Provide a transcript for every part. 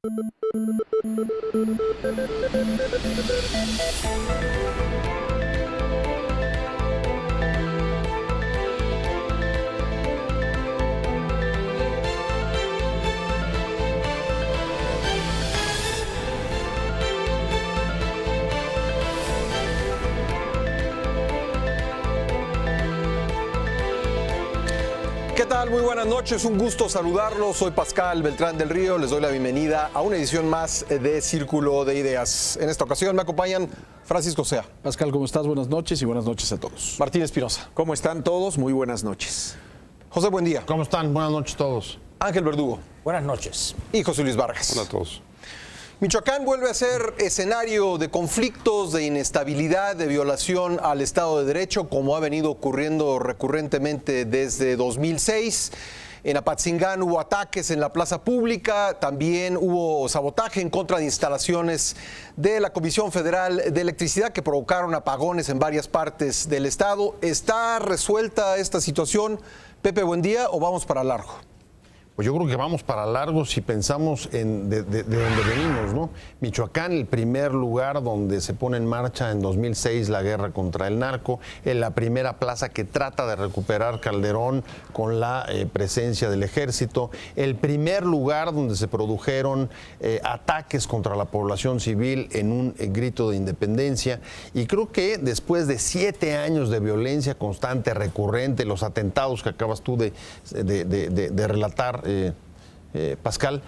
¿Qué tal? Muy buenas noches, un gusto saludarlos. Soy Pascal Beltrán del Río, les doy la bienvenida a una edición más de Círculo de Ideas. En esta ocasión me acompañan Francisco Sea. Pascal, ¿cómo estás? Buenas noches y buenas noches a todos. Martín Espinosa. ¿Cómo están todos? Muy buenas noches. José Buendía. ¿Cómo están? Buenas noches a todos. Ángel Verdugo. Buenas noches. Y José Luis Vargas. Hola a todos. Michoacán vuelve a ser escenario de conflictos, de inestabilidad, de violación al Estado de Derecho, como ha venido ocurriendo recurrentemente desde 2006. En Apatzingán hubo ataques en la plaza pública, también hubo sabotaje en contra de instalaciones de la Comisión Federal de Electricidad que provocaron apagones en varias partes del estado. ¿Está resuelta esta situación, Pepe Buendía, o vamos para largo? Pues yo creo que vamos para largo si pensamos en de donde venimos, ¿no? Michoacán, el primer lugar donde se pone en marcha en 2006 la guerra contra el narco, en la primera plaza que trata de recuperar Calderón con la presencia del ejército, el primer lugar donde se produjeron ataques contra la población civil en un grito de independencia, y creo que después de 7 años de violencia constante, recurrente, los atentados que acabas tú de relatar, Pascal,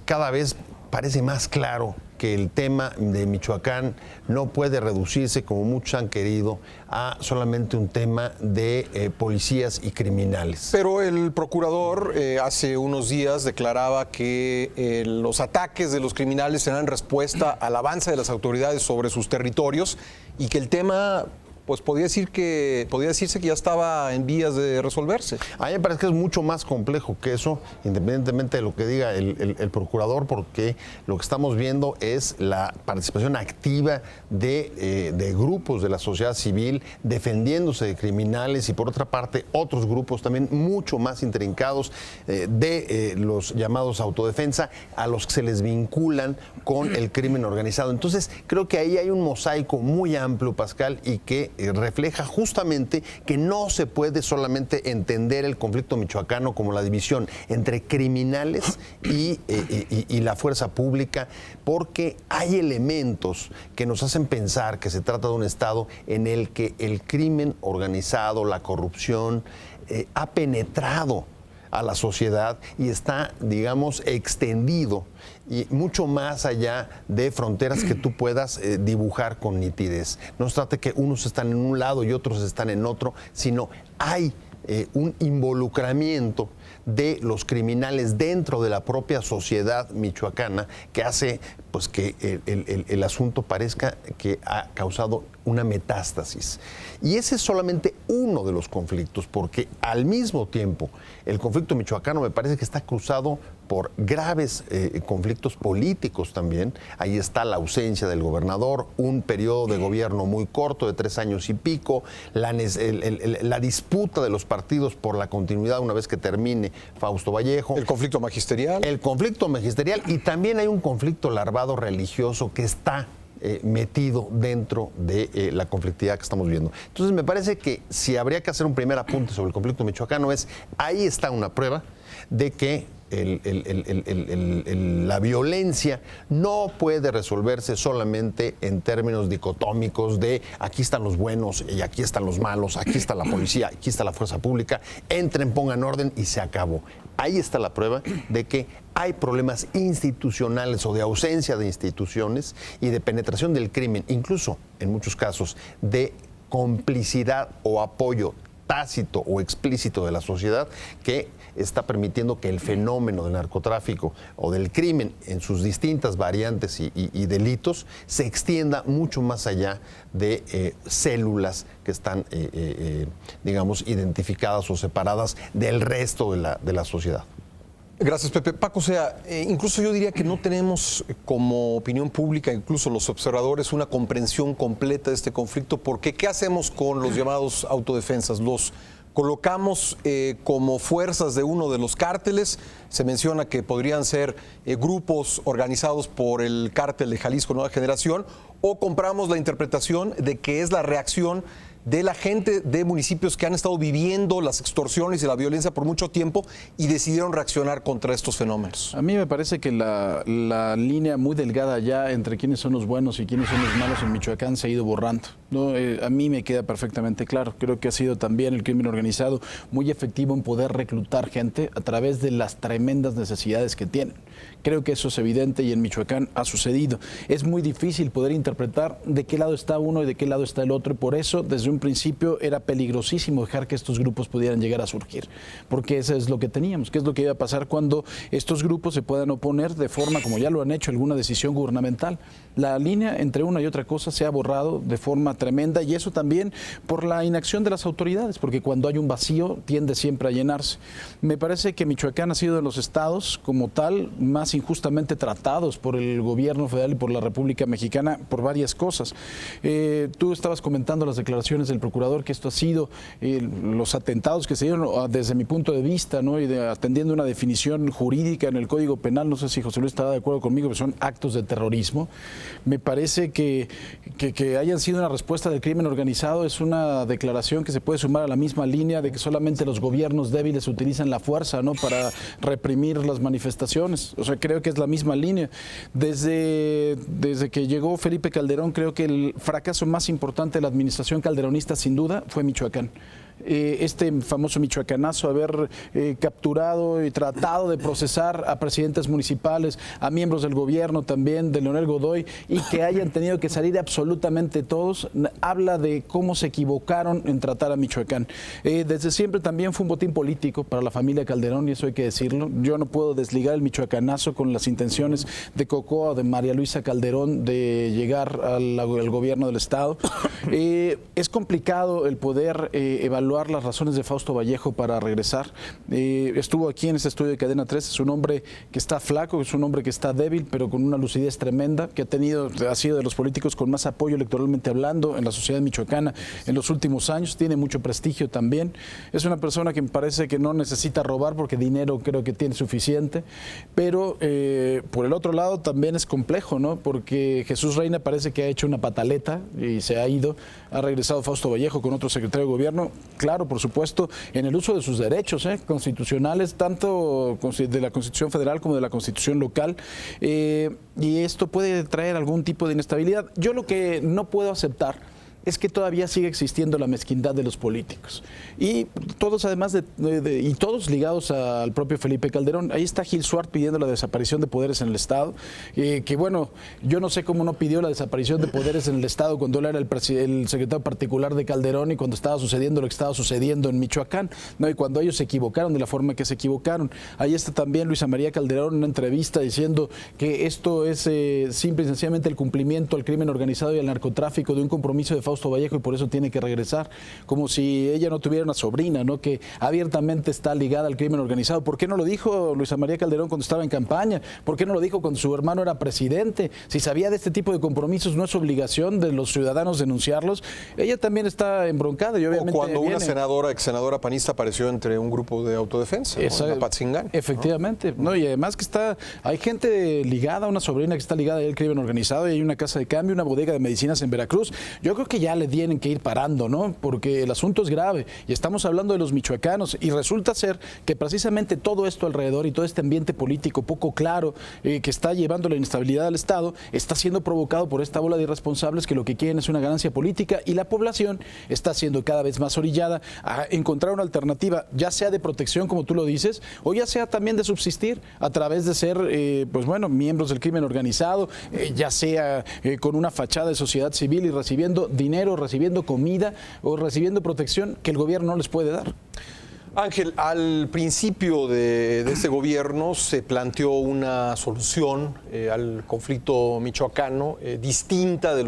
cada vez parece más claro que el tema de Michoacán no puede reducirse, como muchos han querido, a solamente un tema de policías y criminales. Pero el procurador hace unos días declaraba que los ataques de los criminales serán respuesta al avance de las autoridades sobre sus territorios y que el tema, pues podría decirse que ya estaba en vías de resolverse. A mí me parece que es mucho más complejo que eso, independientemente de lo que diga el procurador, porque lo que estamos viendo es la participación activa de grupos de la sociedad civil defendiéndose de criminales, y por otra parte otros grupos también mucho más intrincados de los llamados autodefensa, a los que se les vinculan con el crimen organizado. Entonces creo que ahí hay un mosaico muy amplio, Pascal, y que refleja justamente que no se puede solamente entender el conflicto michoacano como la división entre criminales y la fuerza pública, porque hay elementos que nos hacen pensar que se trata de un estado en el que el crimen organizado, la corrupción, ha penetrado a la sociedad y está, digamos, extendido y mucho más allá de fronteras que tú puedas dibujar con nitidez. No se trata de que unos están en un lado y otros están en otro, sino hay un involucramiento de los criminales dentro de la propia sociedad michoacana que hace pues que el asunto parezca que ha causado una metástasis. Y ese es solamente uno de los conflictos, porque al mismo tiempo el conflicto michoacano me parece que está cruzado por graves conflictos políticos también. Ahí está la ausencia del gobernador, un periodo de gobierno muy corto de 3 años y pico, la disputa de los partidos por la continuidad una vez que termine Fausto Vallejo. El conflicto magisterial. El conflicto magisterial, y también hay un conflicto larvado religioso que está metido dentro de la conflictividad que estamos viendo. Entonces me parece que si habría que hacer un primer apunte sobre el conflicto michoacano ahí está una prueba de que la violencia no puede resolverse solamente en términos dicotómicos de aquí están los buenos y aquí están los malos, aquí está la policía, aquí está la fuerza pública, entren, pongan orden y se acabó. Ahí está la prueba de que hay problemas institucionales o de ausencia de instituciones y de penetración del crimen, incluso en muchos casos de complicidad o apoyo tácito o explícito de la sociedad, que está permitiendo que el fenómeno del narcotráfico o del crimen en sus distintas variantes y delitos se extienda mucho más allá de células que están, digamos, identificadas o separadas del resto de la sociedad. Gracias, Pepe. Paco, incluso yo diría que no tenemos como opinión pública, incluso los observadores, una comprensión completa de este conflicto, porque ¿qué hacemos con los llamados autodefensas, los colocamos como fuerzas de uno de los cárteles. Se menciona que podrían ser grupos organizados por el cártel de Jalisco Nueva Generación, o compramos la interpretación de que es la reacción de la gente de municipios que han estado viviendo las extorsiones y la violencia por mucho tiempo y decidieron reaccionar contra estos fenómenos. A mí me parece que la línea muy delgada ya entre quiénes son los buenos y quiénes son los malos en Michoacán se ha ido borrando, ¿no? A mí me queda perfectamente claro. Creo que ha sido también el crimen organizado muy efectivo en poder reclutar gente a través de las tremendas necesidades que tienen. Creo que eso es evidente y en Michoacán ha sucedido. Es muy difícil poder interpretar de qué lado está uno y de qué lado está el otro, y por eso desde un principio era peligrosísimo dejar que estos grupos pudieran llegar a surgir, porque eso es lo que teníamos. ¿Qué es lo que iba a pasar cuando estos grupos se puedan oponer de forma, como ya lo han hecho, alguna decisión gubernamental? La línea entre una y otra cosa se ha borrado de forma tremenda, y eso también por la inacción de las autoridades, porque cuando hay un vacío tiende siempre a llenarse. Me parece que Michoacán ha sido de los estados como tal más injustamente tratados por el gobierno federal y por la República Mexicana por varias cosas. Tú estabas comentando las declaraciones del procurador, que esto ha sido los atentados que se dieron desde mi punto de vista, ¿no? Y atendiendo una definición jurídica en el Código Penal, no sé si José Luis estará de acuerdo conmigo, que son actos de terrorismo. Me parece que hayan sido una respuesta del crimen organizado es una declaración que se puede sumar a la misma línea de que solamente los gobiernos débiles utilizan la fuerza, ¿no?, para reprimir las manifestaciones. O sea, creo que es la misma línea. Desde que llegó Felipe Calderón, creo que el fracaso más importante de la administración calderonista, sin duda, fue Michoacán. Este famoso michoacanazo, haber capturado y tratado de procesar a presidentes municipales, a miembros del gobierno también, de Leonel Godoy, y que hayan tenido que salir absolutamente todos, habla de cómo se equivocaron en tratar a Michoacán. Desde siempre también fue un botín político para la familia Calderón, y eso hay que decirlo. Yo no puedo desligar el michoacanazo con las intenciones de Cocoa o de María Luisa Calderón de llegar al gobierno del estado. Es complicado el poder evaluar las razones de Fausto Vallejo para regresar. Estuvo aquí en este estudio de Cadena 3, es un hombre que está flaco, es un hombre que está débil, pero con una lucidez tremenda, que ha sido de los políticos con más apoyo electoralmente hablando en la sociedad michoacana en los últimos años, tiene mucho prestigio también. Es una persona que me parece que no necesita robar, porque dinero creo que tiene suficiente, pero por el otro lado también es complejo, ¿no? Porque Jesús Reina parece que ha hecho una pataleta y se ha ido. Ha regresado Fausto Vallejo con otro secretario de gobierno, claro, por supuesto, en el uso de sus derechos constitucionales, tanto de la Constitución Federal como de la Constitución local, y esto puede traer algún tipo de inestabilidad. Yo lo que no puedo aceptar es que todavía sigue existiendo la mezquindad de los políticos. Y todos, además y todos ligados al propio Felipe Calderón. Ahí está Gil Suart pidiendo la desaparición de poderes en el Estado. Que bueno, yo no sé cómo no pidió la desaparición de poderes en el Estado cuando él era el secretario particular de Calderón y cuando estaba sucediendo lo que estaba sucediendo en Michoacán, ¿no? Y cuando ellos se equivocaron de la forma que se equivocaron. Ahí está también Luisa María Calderón en una entrevista diciendo que esto es simple y sencillamente el cumplimiento al crimen organizado y al narcotráfico de un compromiso de Fausto Vallejo, y por eso tiene que regresar, como si ella no tuviera una sobrina, ¿no?, que abiertamente está ligada al crimen organizado. ¿Por qué no lo dijo Luisa María Calderón cuando estaba en campaña? ¿Por qué no lo dijo cuando su hermano era presidente? Si sabía de este tipo de compromisos, no es obligación de los ciudadanos denunciarlos. Ella también está embroncada y obviamente o cuando una ex senadora panista apareció entre un grupo de autodefensa, ¿no?, Apatzingán. Efectivamente, ¿no? Y además que hay gente ligada, una sobrina que está ligada al crimen organizado, y hay una casa de cambio, una bodega de medicinas en Veracruz. Yo creo que ya le tienen que ir parando, ¿no? Porque el asunto es grave y estamos hablando de los michoacanos, y resulta ser que precisamente todo esto alrededor y todo este ambiente político poco claro que está llevando la inestabilidad al Estado está siendo provocado por esta bola de irresponsables que lo que quieren es una ganancia política, y la población está siendo cada vez más orillada a encontrar una alternativa, ya sea de protección, como tú lo dices, o ya sea también de subsistir a través de ser, miembros del crimen organizado, ya sea con una fachada de sociedad civil y recibiendo dinero, recibiendo comida o recibiendo protección que el gobierno no les puede dar. Ángel, al principio de este gobierno se planteó una solución al conflicto michoacano distinta de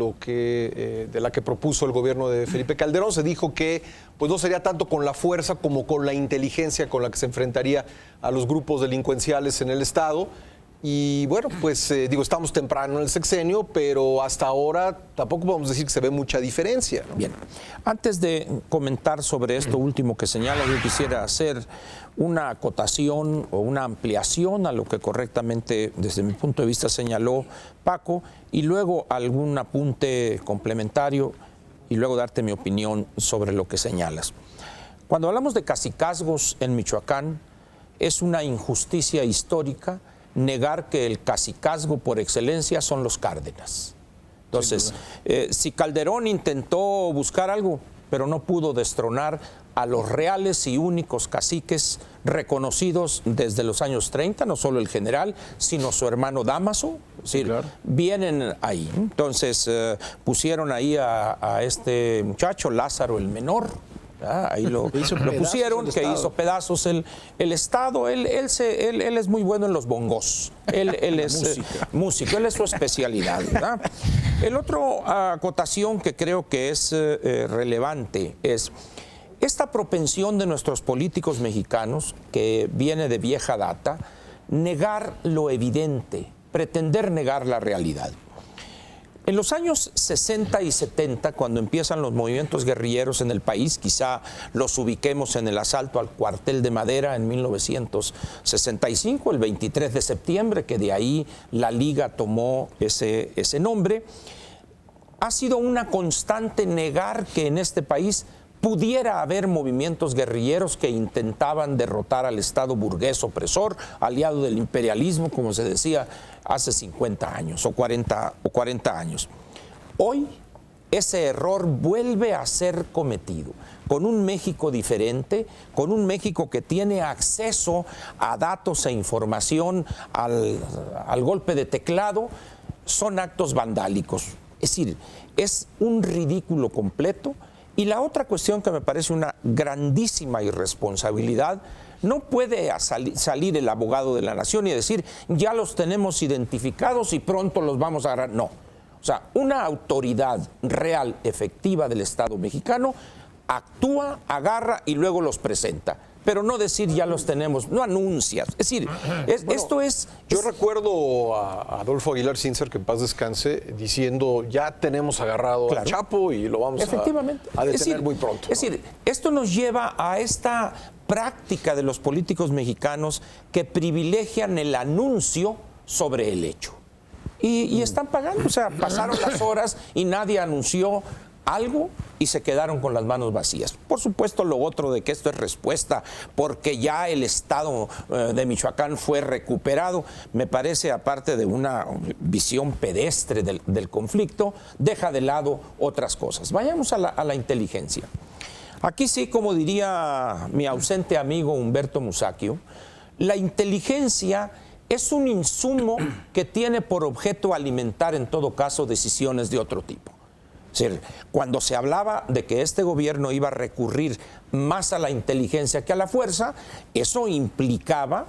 la que propuso el gobierno de Felipe Calderón. Se dijo que pues no sería tanto con la fuerza como con la inteligencia con la que se enfrentaría a los grupos delincuenciales en el Estado. Y bueno, pues estamos temprano en el sexenio, pero hasta ahora tampoco podemos decir que se ve mucha diferencia, ¿no? Bien, antes de comentar sobre esto último que señala, yo quisiera hacer una acotación o una ampliación a lo que correctamente, desde mi punto de vista, señaló Paco, y luego algún apunte complementario y luego darte mi opinión sobre lo que señalas. Cuando hablamos de cacicazgos en Michoacán, es una injusticia histórica negar que el cacicazgo por excelencia son los Cárdenas. Entonces, si Calderón intentó buscar algo, pero no pudo destronar a los reales y únicos caciques reconocidos desde los años 30, no solo el general, sino su hermano Dámaso, sí, claro, vienen ahí. Entonces, pusieron ahí a este muchacho, Lázaro el Menor. Ahí lo pusieron, que hizo pedazos el Estado. Él es muy bueno en los bongos. Él es músico, él es su especialidad, ¿verdad? El otro acotación que creo que es relevante es esta propensión de nuestros políticos mexicanos, que viene de vieja data, negar lo evidente, pretender negar la realidad. En los años 60 y 70, cuando empiezan los movimientos guerrilleros en el país, quizá los ubiquemos en el asalto al cuartel de Madera en 1965, el 23 de septiembre, que de ahí la Liga tomó ese nombre, ha sido una constante negar que en este país pudiera haber movimientos guerrilleros que intentaban derrotar al Estado burgués opresor, aliado del imperialismo, como se decía hace 50 años o 40 años. Hoy ese error vuelve a ser cometido con un México diferente, con un México que tiene acceso a datos e información al golpe de teclado. Son actos vandálicos. Es decir, es un ridículo completo. Y la otra cuestión que me parece una grandísima irresponsabilidad, no puede salir el abogado de la nación y decir, ya los tenemos identificados y pronto los vamos a agarrar. No. O sea, una autoridad real, efectiva del Estado mexicano, actúa, agarra y luego los presenta. Pero no decir ya los tenemos, no anuncias. Es decir, esto es... Yo recuerdo a Adolfo Aguilar Sincer, que en paz descanse, diciendo ya tenemos agarrado al Chapo y lo vamos a detener muy pronto. Es decir, esto nos lleva a esta práctica de los políticos mexicanos que privilegian el anuncio sobre el hecho. Y están pagando, o sea, pasaron las horas y nadie anunció algo y se quedaron con las manos vacías. Por supuesto, lo otro de que esto es respuesta porque ya el Estado de Michoacán fue recuperado, me parece, aparte de una visión pedestre del conflicto, deja de lado otras cosas. Vayamos a la inteligencia. Aquí sí, como diría mi ausente amigo Humberto Musacchio, la inteligencia es un insumo que tiene por objeto alimentar en todo caso decisiones de otro tipo. Es decir, cuando se hablaba de que este gobierno iba a recurrir más a la inteligencia que a la fuerza, eso implicaba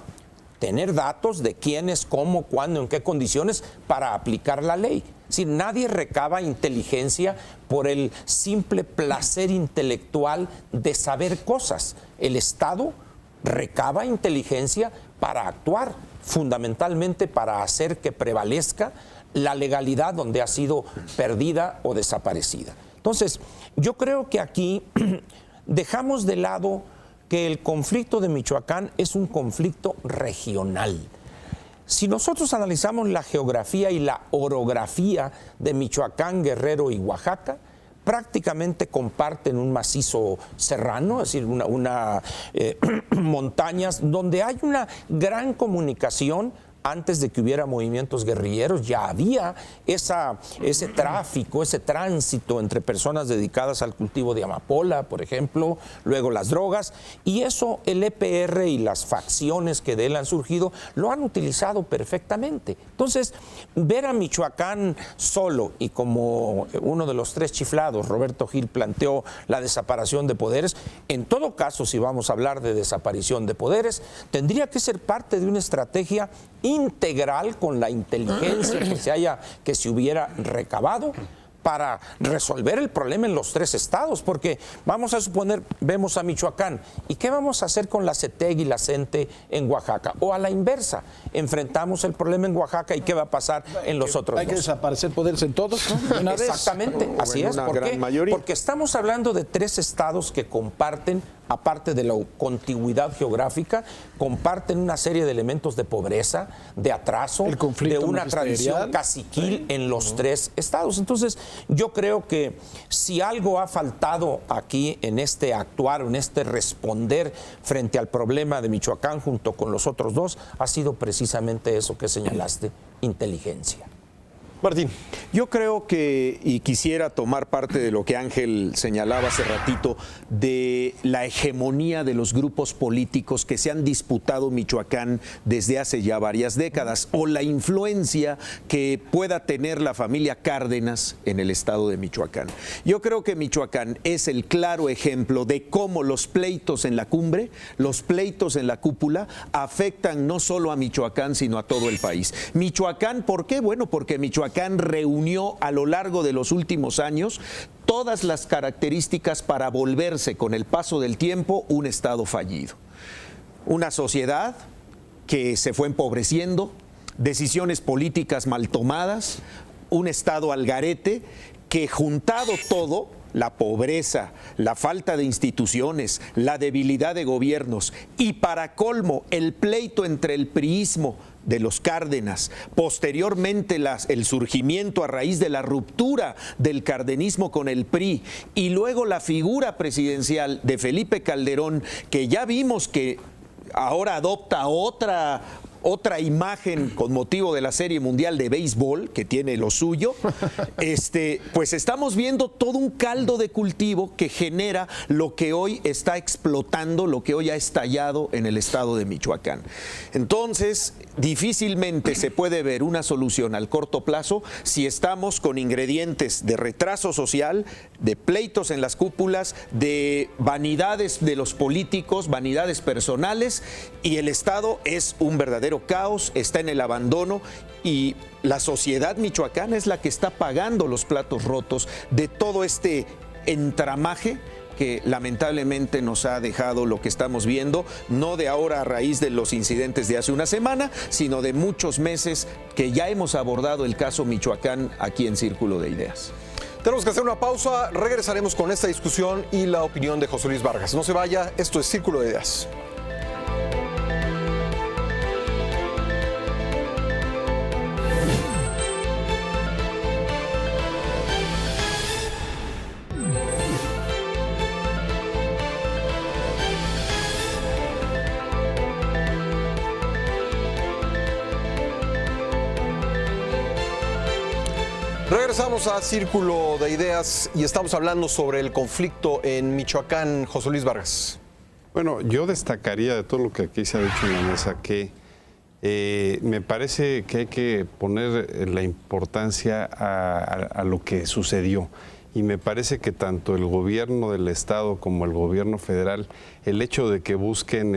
tener datos de quiénes, cómo, cuándo, en qué condiciones para aplicar la ley. Es decir, nadie recaba inteligencia por el simple placer intelectual de saber cosas. El Estado recaba inteligencia para actuar, fundamentalmente para hacer que prevalezca la legalidad donde ha sido perdida o desaparecida. Entonces, yo creo que aquí dejamos de lado que el conflicto de Michoacán es un conflicto regional. Si nosotros analizamos la geografía y la orografía de Michoacán, Guerrero y Oaxaca, prácticamente comparten un macizo serrano, es decir, montañas donde hay una gran comunicación. Antes de que hubiera movimientos guerrilleros, ya había ese tráfico, ese tránsito entre personas dedicadas al cultivo de amapola, por ejemplo, luego las drogas, y eso el EPR y las facciones que de él han surgido lo han utilizado perfectamente. Entonces, ver a Michoacán solo y como uno de los tres chiflados, Roberto Gil, planteó la desaparición de poderes, en todo caso, si vamos a hablar de desaparición de poderes, tendría que ser parte de una estrategia integral con la inteligencia que se hubiera recabado para resolver el problema en los 3 estados, porque vamos a suponer, vemos a Michoacán, ¿y qué vamos a hacer con la CETEG y la CENTE en Oaxaca? O a la inversa, enfrentamos el problema en Oaxaca y ¿qué va a pasar en los otros Hay que dos? desaparecer poderes en todos, ¿no? De una vez. Exactamente, así en es. una ¿Por gran qué? mayoría. Porque estamos hablando de 3 estados que comparten, aparte de la contigüidad geográfica, comparten una serie de elementos de pobreza, de atraso, El conflicto de una magisterial. tradición caciquil en los 3 estados. Entonces, yo creo que si algo ha faltado aquí en este actuar, en este responder frente al problema de Michoacán junto con los otros 2, ha sido precisamente eso que señalaste, inteligencia. Martín. Yo creo que, y quisiera tomar parte de lo que Ángel señalaba hace ratito, de la hegemonía de los grupos políticos que se han disputado Michoacán desde hace ya varias décadas, o la influencia que pueda tener la familia Cárdenas en el estado de Michoacán. Yo creo que Michoacán es el claro ejemplo de cómo los pleitos en la cumbre, los pleitos en la cúpula, afectan no solo a Michoacán, sino a todo el país. Michoacán, ¿por qué? Bueno, porque Michoacán reunió a lo largo de los últimos años todas las características para volverse con el paso del tiempo un estado fallido. Una sociedad que se fue empobreciendo, decisiones políticas mal tomadas, un estado al garete que, juntado todo, la pobreza, la falta de instituciones, la debilidad de gobiernos y, para colmo, el pleito entre el priismo de los Cárdenas, posteriormente el surgimiento a raíz de la ruptura del cardenismo con el PRI y luego la figura presidencial de Felipe Calderón, que ya vimos que ahora adopta otra imagen con motivo de la Serie Mundial de Béisbol, que tiene lo suyo, pues estamos viendo todo un caldo de cultivo que genera lo que hoy está explotando, lo que hoy ha estallado en el estado de Michoacán. Entonces, difícilmente se puede ver una solución al corto plazo si estamos con ingredientes de retraso social, de pleitos en las cúpulas, de vanidades de los políticos, vanidades personales, y el estado es un verdadero caos, está en el abandono, y la sociedad michoacana es la que está pagando los platos rotos de todo este entramaje que lamentablemente nos ha dejado lo que estamos viendo, no de ahora a raíz de los incidentes de hace una semana, sino de muchos meses que ya hemos abordado el caso Michoacán aquí en Círculo de Ideas. Tenemos que hacer una pausa, regresaremos con esta discusión y la opinión de José Luis Vargas. No se vaya, esto es Círculo de Ideas. Regresamos a Círculo de Ideas y estamos hablando sobre el conflicto en Michoacán. José Luis Vargas. Bueno, yo destacaría de todo lo que aquí se ha dicho en la mesa que me parece que hay que poner la importancia a lo que sucedió. Y me parece que tanto el gobierno del estado como el gobierno federal, el hecho de que busquen,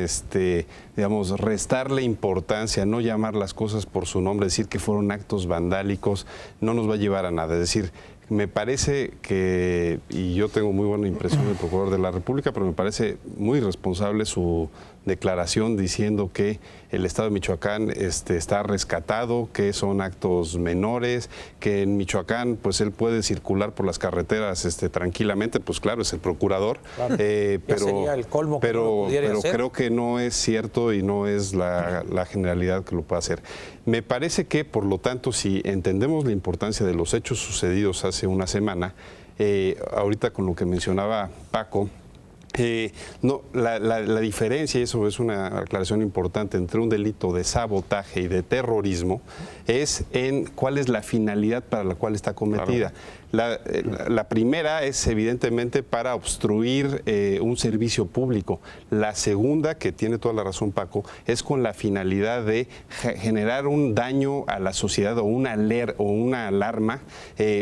digamos, restarle importancia, no llamar las cosas por su nombre, decir que fueron actos vandálicos, no nos va a llevar a nada. Es decir, me parece que, y yo tengo muy buena impresión del Procurador de la República, pero me parece muy irresponsable su declaración diciendo que el estado de Michoacán está rescatado, que son actos menores, que en Michoacán pues él puede circular por las carreteras tranquilamente, pues claro, es el procurador, Claro. pero, sería el colmo que no lo pero pudiera hacer. creo que no es cierto y no es la generalidad que lo puede hacer. Me parece que, por lo tanto, si entendemos la importancia de los hechos sucedidos hace una semana, ahorita con lo que mencionaba Paco, no, la diferencia, y eso es una aclaración importante, entre un delito de sabotaje y de terrorismo es en cuál es la finalidad para la cual está cometida. Claro. La primera es evidentemente para obstruir un servicio público. La segunda, que tiene toda la razón Paco, es con la finalidad de generar un daño a la sociedad o una alarma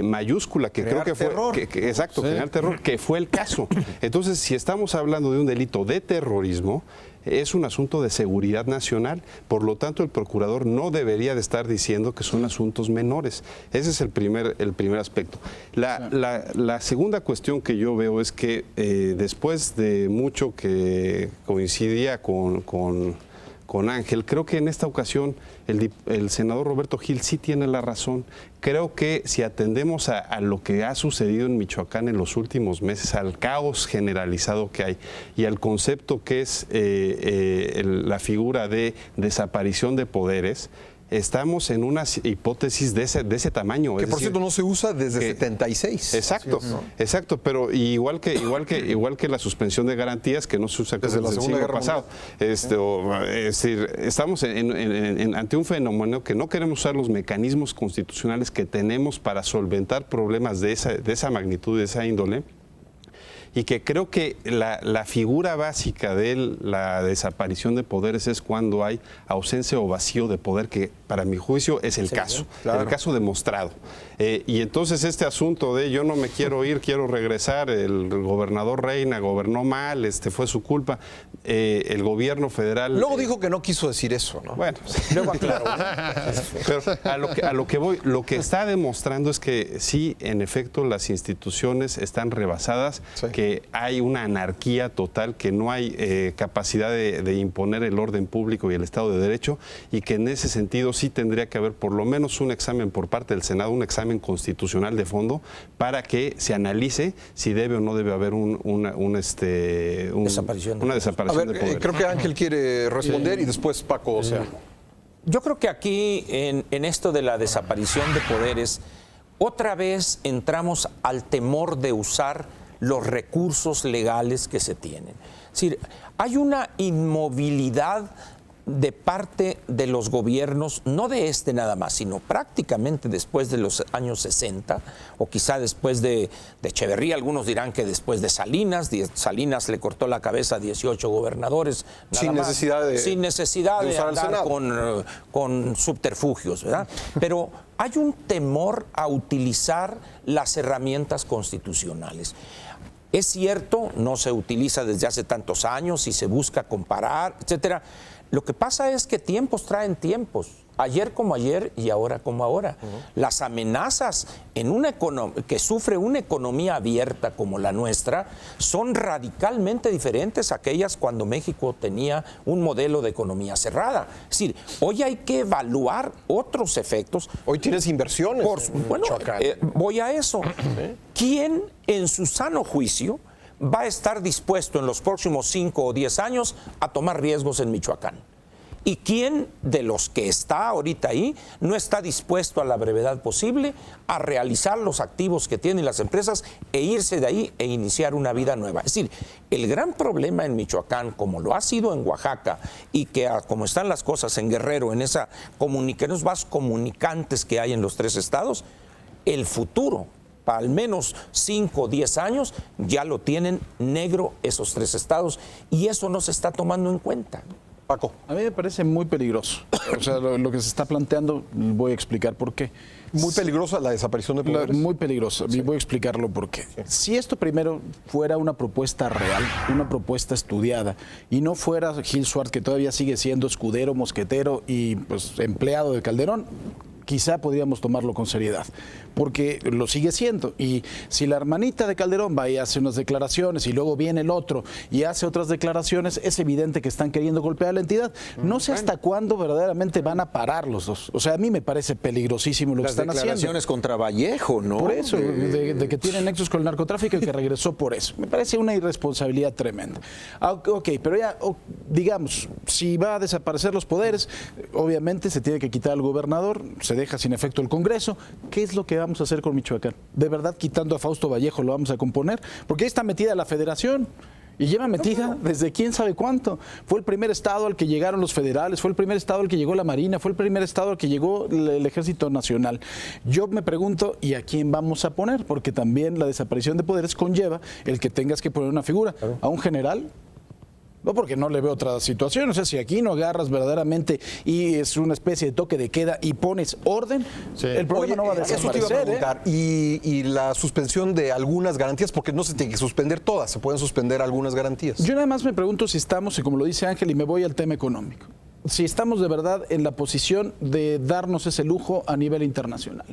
mayúscula, que Crear creo que terror. fue... exacto, sí. Generar terror, que fue el caso. Entonces, si estamos estamos hablando de un delito de terrorismo, es un asunto de seguridad nacional. Por lo tanto, el procurador no debería de estar diciendo que son asuntos menores. Ese es el primer aspecto. La segunda cuestión que yo veo es que después de mucho que coincidía con Ángel, creo que en esta ocasión el senador Roberto Gil sí tiene la razón. Creo que si atendemos a lo que ha sucedido en Michoacán en los últimos meses, al caos generalizado que hay y al concepto que es la figura de desaparición de poderes, estamos en una hipótesis de ese tamaño. Que por cierto no se usa desde 76. Exacto, exacto, pero igual que la suspensión de garantías que no se usa desde el siglo pasado. Es decir, estamos ante un fenómeno que no queremos usar los mecanismos constitucionales que tenemos para solventar problemas de esa magnitud, de esa índole. Y que creo que la figura básica de la desaparición de poderes es cuando hay ausencia o vacío de poder, que para mi juicio es el caso, claro. El caso demostrado. Y entonces este asunto de yo no me quiero ir, quiero regresar, el gobernador Reina gobernó mal, fue su culpa, el gobierno federal... Luego dijo que no quiso decir eso, ¿no? Bueno, luego aclaró. Pero a lo que voy, lo que está demostrando es que sí, en efecto, las instituciones están rebasadas, sí, que hay una anarquía total, que no hay capacidad de imponer el orden público y el Estado de Derecho, y que en ese sentido sí tendría que haber por lo menos un examen por parte del Senado, un examen constitucional de fondo, para que se analice si debe o no debe haber una desaparición de poder. Creo que Ángel quiere responder y después Paco, o sea. Yo creo que aquí, en esto de la desaparición de poderes, otra vez entramos al temor de usar los recursos legales que se tienen. Es decir, hay una inmovilidad de parte de los gobiernos, no de nada más, sino prácticamente después de los años 60, o quizá después de Echeverría. Algunos dirán que después de Salinas. Salinas le cortó la cabeza a 18 gobernadores. Sin necesidad de andar con subterfugios, ¿verdad? Pero hay un temor a utilizar las herramientas constitucionales. Es cierto, no se utiliza desde hace tantos años y se busca comparar, etcétera. Lo que pasa es que tiempos traen tiempos, ayer como ayer y ahora como ahora. Las amenazas que sufre una economía abierta como la nuestra son radicalmente diferentes a aquellas cuando México tenía un modelo de economía cerrada. Es decir, hoy hay que evaluar otros efectos. Hoy tienes inversiones. Voy a eso. ¿Quién en su sano juicio va a estar dispuesto en los próximos 5 o 10 años a tomar riesgos en Michoacán? ¿Y quién de los que está ahorita ahí no está dispuesto a la brevedad posible a realizar los activos que tienen las empresas e irse de ahí e iniciar una vida nueva? Es decir, el gran problema en Michoacán, como lo ha sido en Oaxaca y que como están las cosas en Guerrero, en esos vasos comunicantes que hay en los 3 estados, el futuro para al menos 5 o 10 años, ya lo tienen negro esos 3 estados, y eso no se está tomando en cuenta. Paco. A mí me parece muy peligroso. O sea, lo que se está planteando, voy a explicar por qué. Muy peligrosa la desaparición de poderes. Muy peligrosa, y voy a explicarlo por qué. Sí. Si esto primero fuera una propuesta real, una propuesta estudiada, y no fuera Gil Suárez, que todavía sigue siendo escudero, mosquetero y pues empleado de Calderón, quizá podríamos tomarlo con seriedad, porque lo sigue siendo. Y si la hermanita de Calderón va y hace unas declaraciones y luego viene el otro y hace otras declaraciones, es evidente que están queriendo golpear a la entidad. No sé hasta cuándo verdaderamente van a parar los dos. O sea, a mí me parece peligrosísimo lo que están haciendo. Las declaraciones contra Vallejo, ¿no? Por eso, de que tienen nexos con el narcotráfico y que regresó por eso. Me parece una irresponsabilidad tremenda. Ok, pero ya, digamos, si va a desaparecer los poderes, obviamente se tiene que quitar al gobernador, se deja sin efecto el Congreso. ¿Qué es lo que vamos a hacer con Michoacán? ¿De verdad quitando a Fausto Vallejo lo vamos a componer? Porque ahí está metida la federación. Y lleva metida desde quién sabe cuánto. Fue el primer estado al que llegaron los federales, fue el primer estado al que llegó la Marina, fue el primer estado al que llegó el Ejército Nacional. Yo me pregunto, ¿y a quién vamos a poner? Porque también la desaparición de poderes conlleva el que tengas que poner una figura. ¿A un general? No, porque no le veo otra situación. O sea, si aquí no agarras verdaderamente y es una especie de toque de queda y pones orden, el problema Oye, no va a eso te iba a desaparecer. preguntar. Y la suspensión de algunas garantías, porque no se tiene que suspender todas, se pueden suspender algunas garantías. Yo nada más me pregunto si estamos, y como lo dice Ángel, y me voy al tema económico, si estamos de verdad en la posición de darnos ese lujo a nivel internacional.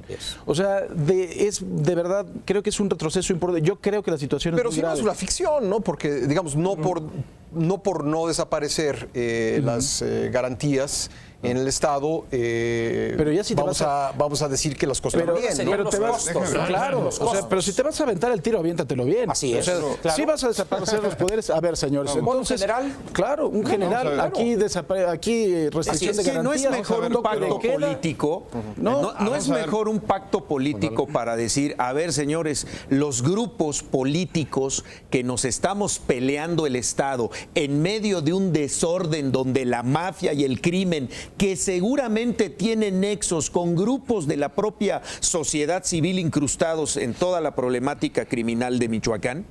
O sea, es de verdad, creo que es un retroceso importante. Yo creo que la situación Pero es muy si no grave. es una ficción, ¿no? Porque, digamos, no por no desaparecer las garantías en el Estado, pero ya si te vamos a decir que las cosas van bien, ¿no? pero te vas, claro, o sea, pero si te vas a aventar el tiro, aviéntatelo bien. Así es. O sea, Claro. si vas a desaparecer los poderes, a ver, señores, entonces, ¿un general? Claro, un general, aquí restricción de que garantías. no es mejor un toque de pacto queda. político, No, no es mejor un pacto político para decir, a ver, señores, los grupos políticos que nos estamos peleando el Estado en medio de un desorden donde la mafia y el crimen, que seguramente tienen nexos con grupos de la propia sociedad civil incrustados en toda la problemática criminal de Michoacán,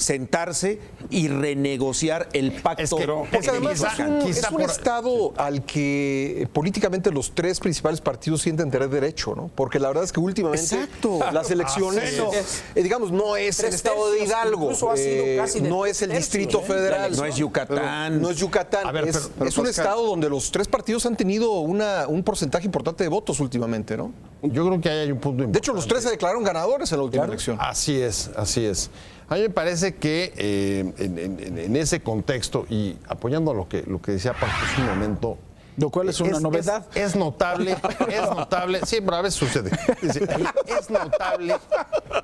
sentarse y renegociar el pacto. Porque además es un Estado al que políticamente los tres principales partidos sienten tener derecho, ¿no? Porque la verdad es que últimamente las elecciones, digamos, no es el Estado de Hidalgo, incluso ha sido casi de no es el tercios, Distrito Federal. No es Yucatán. No es Yucatán. A ver, es pero un Pascal, Estado donde los tres partidos han tenido un porcentaje importante de votos últimamente, ¿no? Yo creo que ahí hay un punto importante. De hecho, los tres se declararon ganadores en la última elección. Así es, así es. A mí me parece que en ese contexto, y apoyando lo que decía Paco hace un momento, Lo cual es una novedad. Es notable, sí, pero a veces sucede. Es notable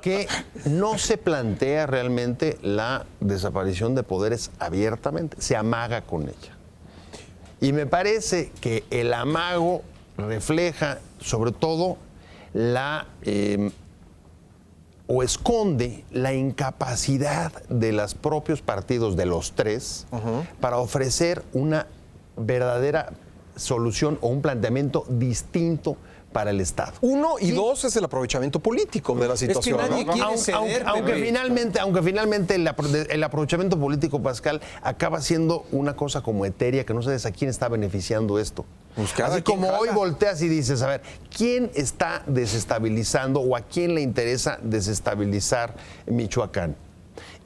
que no se plantea realmente la desaparición de poderes abiertamente, se amaga con ella. Y me parece que el amago refleja sobre todo o esconde la incapacidad de los propios partidos, de los tres, para ofrecer una verdadera solución o un planteamiento distinto para el Estado. Uno y dos es el aprovechamiento político de la situación, nadie ¿no? quiere ceder, Aunque Pepe. finalmente el aprovechamiento político, Pascal, acaba siendo una cosa como etérea, que no sabes a quién está beneficiando esto. cada Así quien como jala. hoy volteas y dices, a ver, ¿quién está desestabilizando o a quién le interesa desestabilizar Michoacán?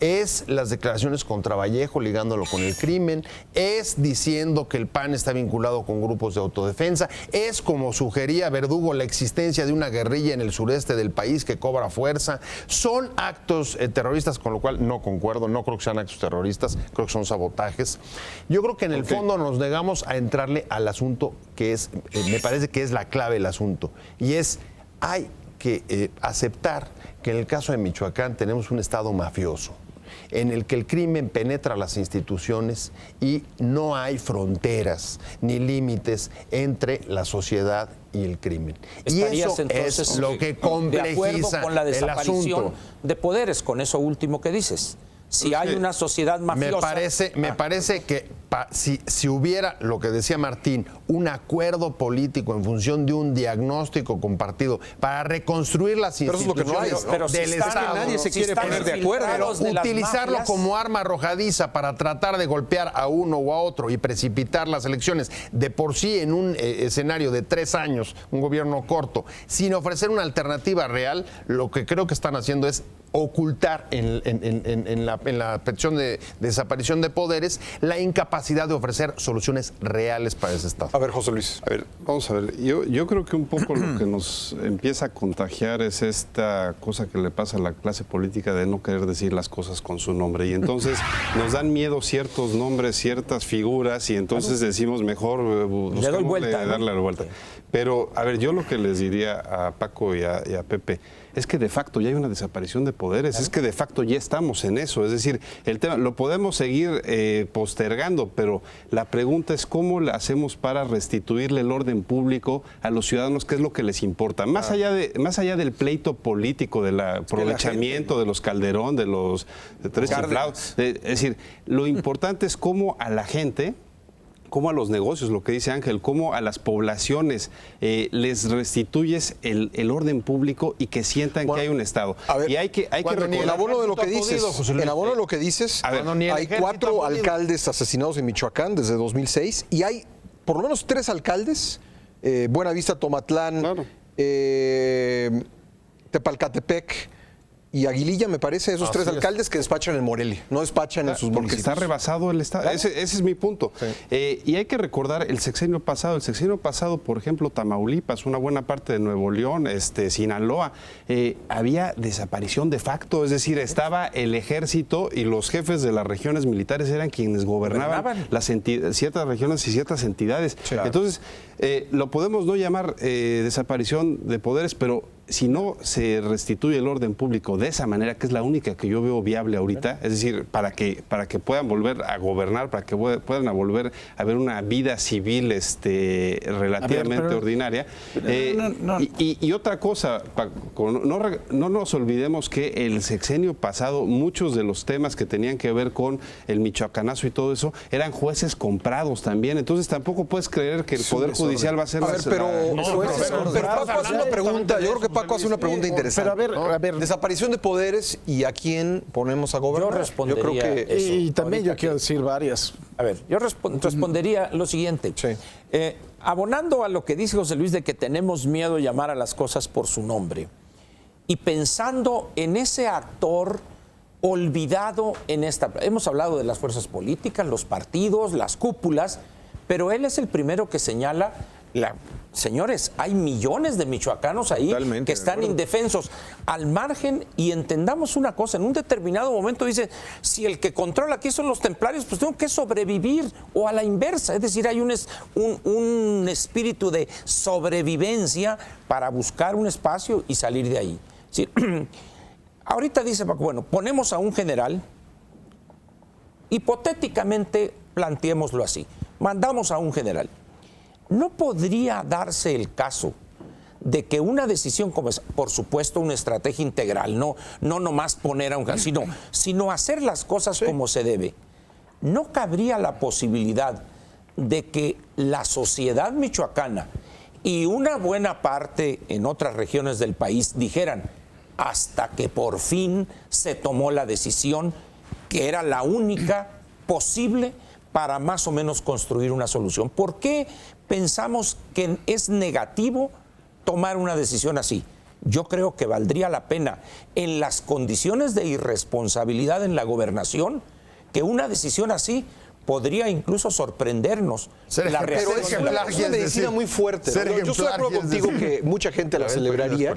Es las declaraciones contra Vallejo ligándolo con el crimen, es diciendo que el PAN está vinculado con grupos de autodefensa, es, como sugería Verdugo, la existencia de una guerrilla en el sureste del país que cobra fuerza. Son actos terroristas, con lo cual no concuerdo, no creo que sean actos terroristas, creo que son sabotajes. Yo creo que en el fondo nos negamos a entrarle al asunto que es, me parece que es la clave del asunto, y es, hay que aceptar que en el caso de Michoacán tenemos un Estado mafioso, en el que el crimen penetra las instituciones y no hay fronteras ni límites entre la sociedad y el crimen. Y ¿Estarías eso entonces es lo que de acuerdo complejiza con la el desaparición asunto. de poderes, con eso último que dices? Si hay una sociedad mafiosa... Me parece que si hubiera, lo que decía Martín, un acuerdo político en función de un diagnóstico compartido para reconstruir las Pero eso es lo que no hay, instituciones pero si del están- Estado, nadie se si quiere están poner de acuerdo. infiltrados de las utilizarlo mafias, como arma arrojadiza para tratar de golpear a uno o a otro y precipitar las elecciones de por sí en un escenario de 3 años, un gobierno corto, sin ofrecer una alternativa real, lo que creo que están haciendo es ocultar en la petición de desaparición de poderes la incapacidad de ofrecer soluciones reales para ese Estado. A ver, José Luis. A ver, vamos a ver. Yo creo que un poco lo que nos empieza a contagiar es esta cosa que le pasa a la clase política de no querer decir las cosas con su nombre. Y entonces nos dan miedo ciertos nombres, ciertas figuras, y entonces decimos mejor buscamos vuelta, ¿no? darle la vuelta. Pero, a ver, yo lo que les diría a Paco y a Pepe es que de facto ya hay una desaparición de poderes, es que de facto ya estamos en eso. Es decir, el tema lo podemos seguir postergando, pero la pregunta es cómo le hacemos para restituirle el orden público a los ciudadanos, qué es lo que les importa. Más allá del pleito político, del aprovechamiento de los Calderón, de los tres chiflados. Es decir, lo importante es cómo a la gente cómo a los negocios, lo que dice Ángel, cómo a las poblaciones les restituyes el orden público y que sientan que hay un Estado. Ver, y hay que en abono de lo que dices, en abono de lo que dices, hay 4 alcaldes asesinados en Michoacán desde 2006 y hay por lo menos 3 alcaldes, Buenavista, Tomatlán, Claro. Tepalcatepec y Aguililla, me parece, esos 3 alcaldes que despachan en Morelia, no despachan en sus Porque municipios. está rebasado el Estado. Ese es mi punto. Y hay que recordar el sexenio pasado. El sexenio pasado, por ejemplo, Tamaulipas, una buena parte de Nuevo León, Sinaloa, había desaparición de facto. Es decir, estaba el ejército y los jefes de las regiones militares eran quienes gobernaban ciertas regiones y ciertas entidades. Entonces, lo podemos no llamar desaparición de poderes, pero si no se restituye el orden público de esa manera, que es la única que yo veo viable ahorita, es decir, para que puedan volver a gobernar, para que puedan volver a ver una vida civil relativamente ordinaria. Y otra cosa, Paco, no nos olvidemos que el sexenio pasado, muchos de los temas que tenían que ver con el michoacanazo y todo eso, eran jueces comprados también. Entonces tampoco puedes creer que el Poder Judicial va a ser pero Paco hace una pregunta, yo creo que Paco hace una pregunta interesante. Pero a ver, desaparición de poderes y a quién ponemos a gobernar. Yo respondería creo que eso. y también yo quiero decir varias. A ver, yo respondería lo siguiente. Sí. Abonando a lo que dice José Luis de que tenemos miedo de llamar a las cosas por su nombre y pensando en ese actor olvidado en esta... Hemos hablado de las fuerzas políticas, los partidos, las cúpulas, pero él es el primero que señala... Señores, hay millones de michoacanos ahí que están indefensos al margen, y entendamos una cosa, en un determinado momento dice, si el que controla aquí son los templarios, pues tengo que sobrevivir, o a la inversa, es decir, hay un espíritu de sobrevivencia para buscar un espacio y salir de ahí. ¿Sí? Ahorita dice, bueno, ponemos a un general, hipotéticamente planteémoslo así, mandamos a un general. ¿No podría darse el caso de que una decisión como esa, por supuesto una estrategia integral, no nomás poner a un sino hacer las cosas como se debe? ¿No cabría la posibilidad de que la sociedad michoacana y una buena parte en otras regiones del país dijeran, hasta que por fin se tomó la decisión que era la única posible para más o menos construir una solución? ¿Por qué pensamos que es negativo tomar una decisión así? Yo creo que valdría la pena, en las condiciones de irresponsabilidad en la gobernación, que una decisión así podría incluso sorprendernos. La pero es una medicina muy fuerte, ¿no? Yo estoy de acuerdo contigo que mucha gente la celebraría,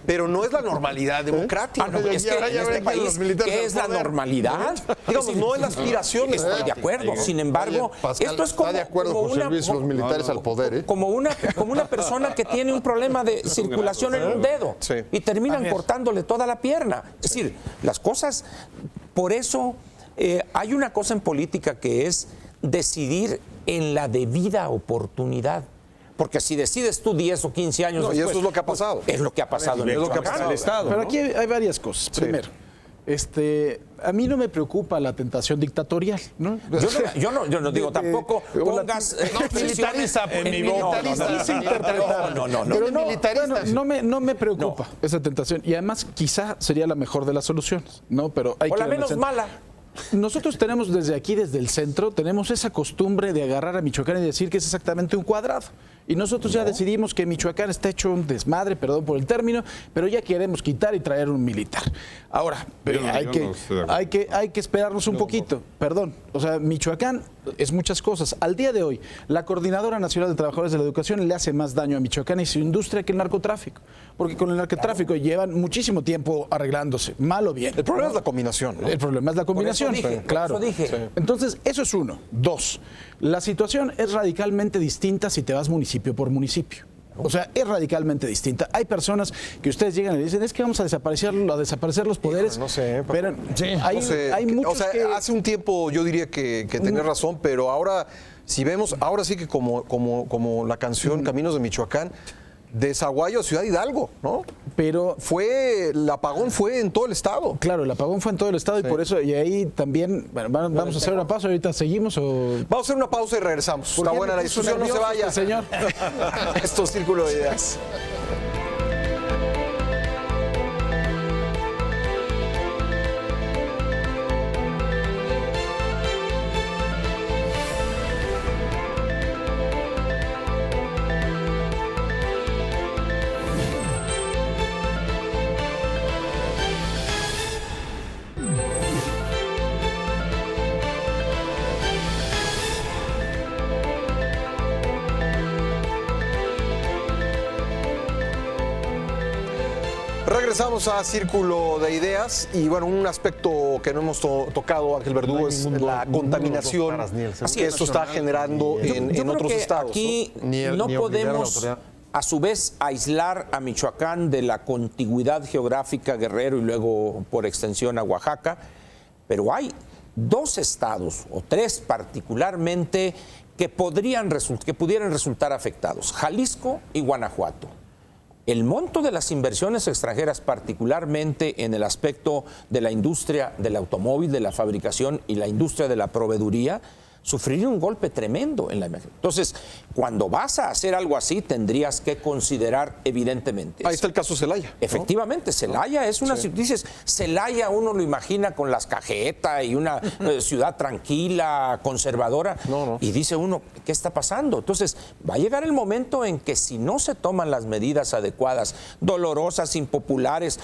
pero no es la normalidad democrática. Es que en este país, ¿qué es la normalidad? Digamos, no es la aspiración. Estoy de acuerdo. Sin embargo, esto es como, está de acuerdo como José Luis, los militares al poder, ¿eh? como una persona que tiene un problema de circulación en un dedo y terminan cortándole toda la pierna. Es decir, las cosas, por eso hay una cosa en política que es decidir en la debida oportunidad. Porque si decides tú 10 o 15 años después, y eso es lo que ha pasado. Es lo que ha pasado en el Estado. Pero aquí hay varias cosas. Primero, a mí no me preocupa la tentación dictatorial, ¿no? Yo no digo tampoco pongas militarista, no me preocupa esa tentación, y además quizá sería la mejor de las soluciones, ¿no? Pero hay o que la menos mala. Nosotros tenemos desde aquí, desde el centro, tenemos esa costumbre de agarrar a Michoacán y decir que es exactamente un cuadrado. Y nosotros ya decidimos que Michoacán está hecho un desmadre, perdón por el término, pero ya queremos quitar y traer un militar. Ahora, pero hay que esperarnos un poquito. Perdón, o sea, Michoacán es muchas cosas. Al día de hoy, la Coordinadora Nacional de Trabajadores de la Educación le hace más daño a Michoacán y su industria que el narcotráfico. Porque con el narcotráfico llevan muchísimo tiempo arreglándose, mal o bien. El problema es la combinación, ¿no? El problema es la combinación. Claro. Por eso dije. Sí. Entonces, eso es uno. Dos, la situación es radicalmente distinta si te vas municipio por municipio. O sea, es radicalmente distinta. Hay personas que ustedes llegan y le dicen, es que vamos a desaparecer los poderes. No sé, pero hay muchos que... hace un tiempo yo diría que tenés razón, pero ahora, si vemos, ahora sí que como la canción Caminos de Michoacán, de Zaguayo a Ciudad Hidalgo, ¿no? Pero el apagón fue en todo el estado. claro, el apagón fue en todo el estado y por eso, y ahí también, bueno, vamos a hacer una pausa, ahorita seguimos o... Vamos a hacer una pausa y regresamos. Está buena la discusión, no se vaya. Señor. Esto es Círculo de Ideas. Regresamos a Círculo de Ideas y bueno, un aspecto que no hemos tocado, Ángel Verdugo, es la contaminación que esto está generando en Yo otros creo que estados. aquí Ni no obligar a la podemos autoridad. a su vez aislar a Michoacán de la contigüidad geográfica Guerrero y luego por extensión a Oaxaca, pero hay 2 estados o 3 particularmente que pudieran resultar afectados, Jalisco y Guanajuato. El monto de las inversiones extranjeras, particularmente en el aspecto de la industria del automóvil, de la fabricación y la industria de la proveeduría, sufriría un golpe tremendo en la imagen. Entonces, cuando vas a hacer algo así, tendrías que considerar, evidentemente. Ahí está el caso Celaya, ¿no? Efectivamente, Celaya es una... Dices, Celaya uno lo imagina con las cajetas y una ciudad tranquila, conservadora. No. Y dice uno, ¿qué está pasando? Entonces, va a llegar el momento en que si no se toman las medidas adecuadas, dolorosas, impopulares,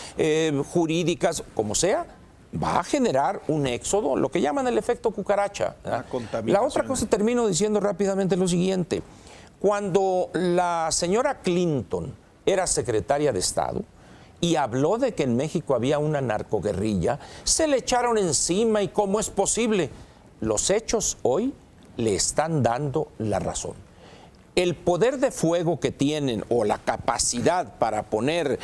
jurídicas, como sea, va a generar un éxodo, lo que llaman el efecto cucaracha. La otra cosa, termino diciendo rápidamente lo siguiente. Cuando la señora Clinton era secretaria de Estado y habló de que en México había una narcoguerrilla, se le echaron encima y cómo es posible. Los hechos hoy le están dando la razón. El poder de fuego que tienen o la capacidad para poner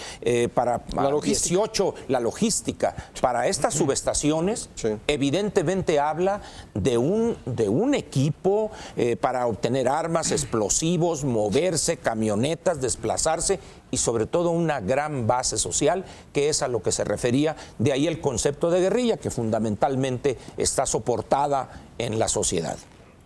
para La logística. 18 la logística para estas subestaciones, Sí. evidentemente habla de un equipo para obtener armas, explosivos, moverse, camionetas, desplazarse y sobre todo una gran base social, que es a lo que se refería, de ahí el concepto de guerrilla, que fundamentalmente está soportada en la sociedad.